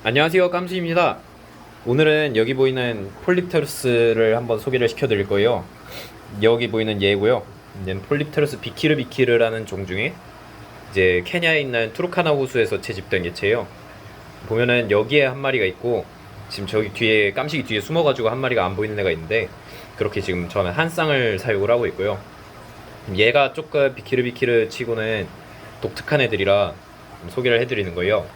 안녕하세요, 깜수입니다. 오늘은 여기 보이는 폴립테루스를 한번 소개를 시켜드릴 거예요. 여기 보이는 얘고요. 얘는 폴립테루스 비키르비키르라는 종 중에 이제 케냐에 있는 투르카나 호수에서 채집된 개체예요. 보면은 여기에 한 마리가 있고 지금 저기 뒤에 깜식이 뒤에 숨어가지고 한 마리가 안 보이는 애가 있는데 그렇게 지금 저는 한 쌍을 사육을 하고 있고요. 얘가 조금 비키르비키르 치고는 독특한 애들이라 소개를 해드리는 거예요.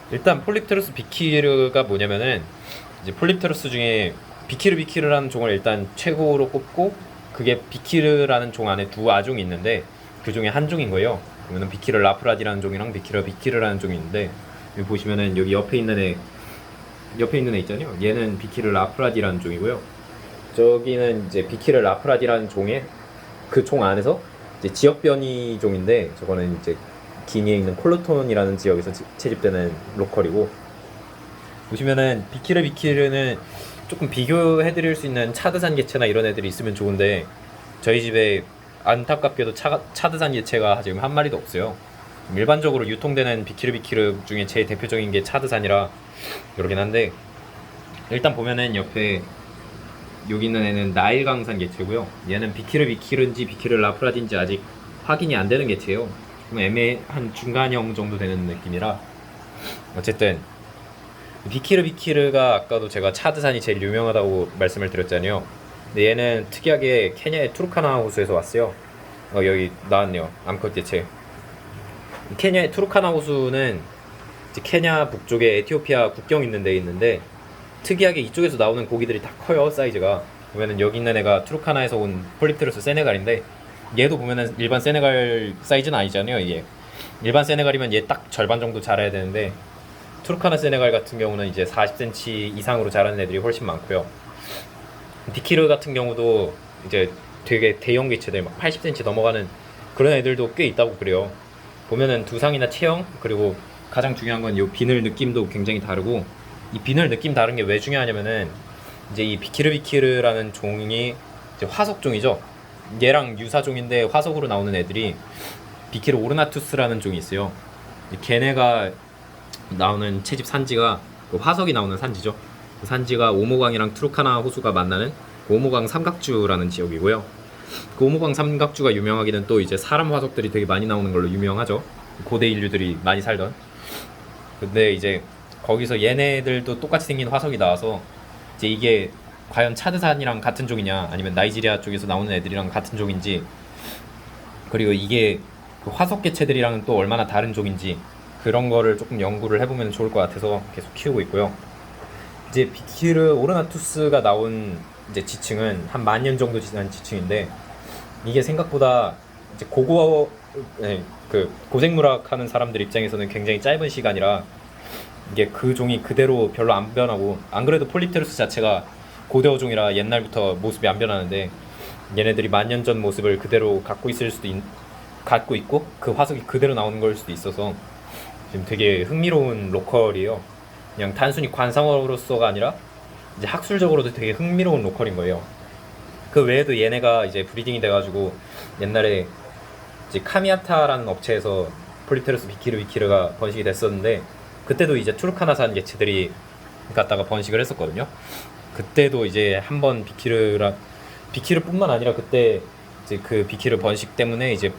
일단 폴립테루스 비키르가 뭐냐면은 이제 폴립테루스 중에 비키르비키르라는 종을 일단 최고로 꼽고 그게 비키르라는 종 안에 두 아종이 있는데 그 중에 한 종인 거예요. 그러면은 비키르 라프라디라는 종이랑 비키르 비키르라는 종이 있는데 여기 보시면은 여기 옆에 있는 애 있잖아요. 얘는 비키르 라프라디라는 종이고요. 저기는 이제 비키르 라프라디라는 종의 그 종 안에서 이제 지역 변이 종인데 저거는 이제 기니에 있는 콜로톤이라는 지역에서 채집되는 로컬이고, 보시면은 비키르비키르는 조금 비교해드릴 수 있는 차드산 개체나 이런 애들이 있으면 좋은데 저희 집에 안타깝게도 차드산 개체가 지금 한 마리도 없어요. 일반적으로 유통되는 비키르비키르 중에 제일 대표적인 게 차드산이라 그러긴 한데, 일단 보면은 옆에 여기 있는 애는 나일강산 개체고요. 얘는 비키르비키르인지 비키르 라프라딘지 아직 확인이 안 되는 개체예요. 좀 애매한 중간형 정도 되는 느낌이라, 어쨌든 비키르비키르가 아까도 제가 차드산이 제일 유명하다고 말씀을 드렸잖아요. 근데 얘는 특이하게 케냐의 투르카나 호수에서 왔어요. 여기 나왔네요, 암컷 개체. 케냐의 투르카나 호수는 이제 케냐 북쪽에 에티오피아 국경 있는 데 있는데 특이하게 이쪽에서 나오는 고기들이 다 커요, 사이즈가. 보면은 여기 있는 애가 투르카나에서 온 폴립테루스 세네갈인데 얘도 보면은 일반 세네갈 사이즈는 아니잖아요. 이게 일반 세네갈이면 얘 딱 절반 정도 자라야 되는데 투르카나 세네갈 같은 경우는 이제 40cm 이상으로 자라는 애들이 훨씬 많고요. 비키르 같은 경우도 이제 되게 대형 개체들 막 80cm 넘어가는 그런 애들도 꽤 있다고 그래요. 보면은 두상이나 체형, 그리고 가장 중요한 건 이 비늘 느낌도 굉장히 다르고, 이 비늘 느낌 다른 게 왜 중요하냐면은 이제 이 비키르비키르라는 종이 이제 화석종이죠. 얘랑 유사종인데 화석으로 나오는 애들이 비키르 오르나투스라는 종이 있어요. 걔네가 나오는 채집 산지가 그 화석이 나오는 산지죠. 그 산지가 오모강이랑 투르카나 호수가 만나는 그 오모강 삼각주라는 지역이고요. 그 오모강 삼각주가 유명하기는 또 이제 사람 화석들이 되게 많이 나오는 걸로 유명하죠. 고대 인류들이 많이 살던. 근데 이제 거기서 얘네들도 똑같이 생긴 화석이 나와서 이제 이게 과연 차드산이랑 같은 종이냐 아니면 나이지리아 쪽에서 나오는 애들이랑 같은 종인지, 그리고 이게 그 화석 개체들이랑은 또 얼마나 다른 종인지 그런 거를 조금 연구를 해보면 좋을 것 같아서 계속 키우고 있고요. 이제 비키르 오르나투스가 나온 이제 지층은 한 10,000년 정도 지난 지층인데 이게 생각보다 이제 그 고생물학 하는 사람들 입장에서는 굉장히 짧은 시간이라 이게 그 종이 그대로 별로 안 변하고, 안 그래도 폴립테루스 자체가 고대어종이라 옛날부터 모습이 안 변하는데 얘네들이 10,000년 전 모습을 그대로 갖고 있고 그 화석이 그대로 나오는 걸 수도 있어서 지금 되게 흥미로운 로컬이에요. 그냥 단순히 관상어로서가 아니라 이제 학술적으로도 되게 흥미로운 로컬인 거예요. 그 외에도 얘네가 이제 브리딩이 돼가지고 옛날에 이제 카미아타라는 업체에서 폴립테루스 비키르비키르가 번식이 됐었는데 그때도 이제 투르카나산 개체들이 갖다가 번식을 했었거든요. 그때도 이제 한번 비키르뿐만 아니라 그때 이제 그 비키르 번식 때문에 이제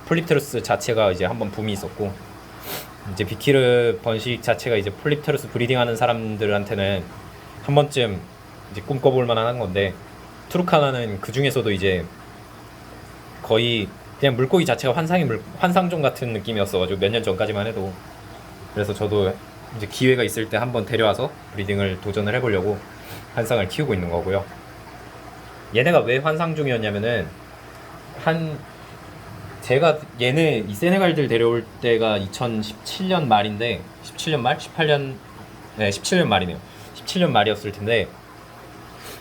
폴립테루스 자체가 이제 한번 붐이 있었고, 이제 비키르 번식 자체가 이제 폴립테루스 브리딩하는 사람들한테는 한 번쯤 이제 꿈꿔볼 만한 건데, 투르카나는 그 중에서도 이제 거의 그냥 물고기 자체가 환상종 같은 느낌이었어가지고 몇 년 전까지만 해도. 그래서 저도 이제 기회가 있을 때 한번 데려와서 브리딩을 도전을 해보려고 한 쌍을 키우고 있는 거고요. 얘네가 왜 환상종이었냐면은 제가 얘네 이 세네갈들 데려올 때가 2017년 말인데 17년 말? 18년, 네, 17년 말이네요. 17년 말이었을 텐데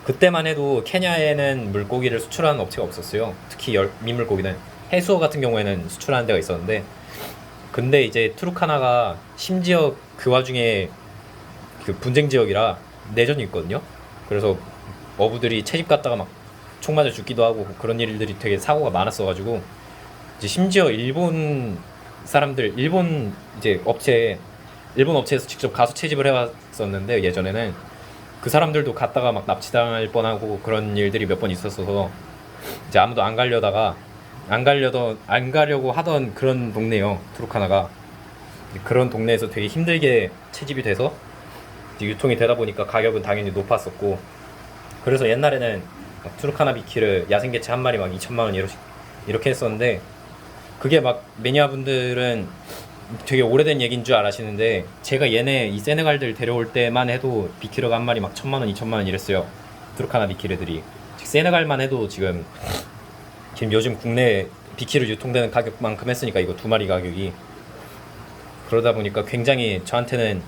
그때만 해도 케냐에는 물고기를 수출하는 업체가 없었어요. 특히 민물고기는 해수어 같은 경우에는 수출하는 데가 있었는데, 근데 이제 투르카나가 심지어 그 와중에 그 분쟁 지역이라 내전이 있거든요. 그래서 어부들이 채집 갔다가 막 총 맞아 죽기도 하고 그런 일들이 되게 사고가 많았어가지고 이제 심지어 일본 이제 업체에 일본 업체에서 직접 가서 채집을 해왔었는데 예전에는 그 사람들도 갔다가 막 납치당할 뻔하고 그런 일들이 몇 번 있었어서 이제 아무도 안 가려고 하던 그런 동네요. 투르카나가 그런 동네에서 되게 힘들게 채집이 돼서 이제 유통이 되다 보니까 가격은 당연히 높았었고, 그래서 옛날에는 막 투르카나 비키를 야생개체 한 마리 막 2천만 원 이렇게 했었는데, 그게 막 매니아분들은 되게 오래된 얘기인 줄 아시는데, 제가 얘네 이 세네갈들 데려올 때만 해도 비키르가 한 마리 막 1천만 원, 2천만 원 이랬어요. 투르카나 비키르들이. 세네갈만 해도 지금 요즘 국내 비키르 유통되는 가격만큼 했으니까 이거 두 마리 가격이. 그러다 보니까 굉장히 저한테는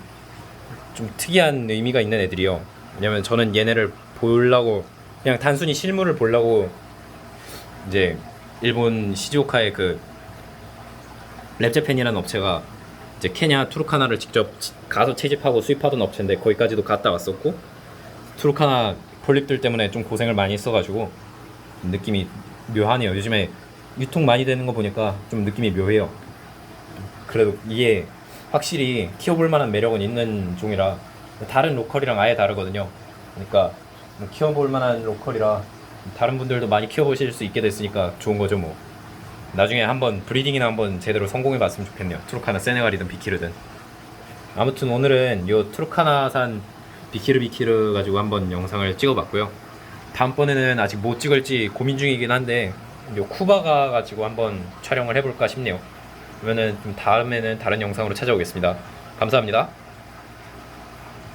좀 특이한 의미가 있는 애들이요. 왜냐면 저는 얘네를 보려고, 그냥 단순히 실물을 보려고 이제 일본 시즈오카의 그 랩제팬이라는 업체가 이제 케냐 투르카나를 직접 가서 채집하고 수입하던 업체인데 거기까지도 갔다 왔었고, 투르카나 폴립들 때문에 좀 고생을 많이 했어가지고 느낌이 묘하네요. 요즘에 유통 많이 되는 거 보니까 좀 느낌이 묘해요. 그래도 이게 확실히 키워볼 만한 매력은 있는 종이라, 다른 로컬이랑 아예 다르거든요. 그러니까 키워볼 만한 로컬이라 다른 분들도 많이 키워보실 수 있게 됐으니까 좋은 거죠 뭐. 나중에 한번 브리딩이나 한번 제대로 성공해 봤으면 좋겠네요. 투르카나 세네갈이든 비키르든. 아무튼 오늘은 요 투르카나산 비키르 가지고 한번 영상을 찍어봤고요. 다음번에는 아직 뭐 찍을지 고민 중이긴 한데 요 쿠바가 가지고 한번 촬영을 해볼까 싶네요. 그러면은 좀 다음에는 다른 영상으로 찾아오겠습니다. 감사합니다.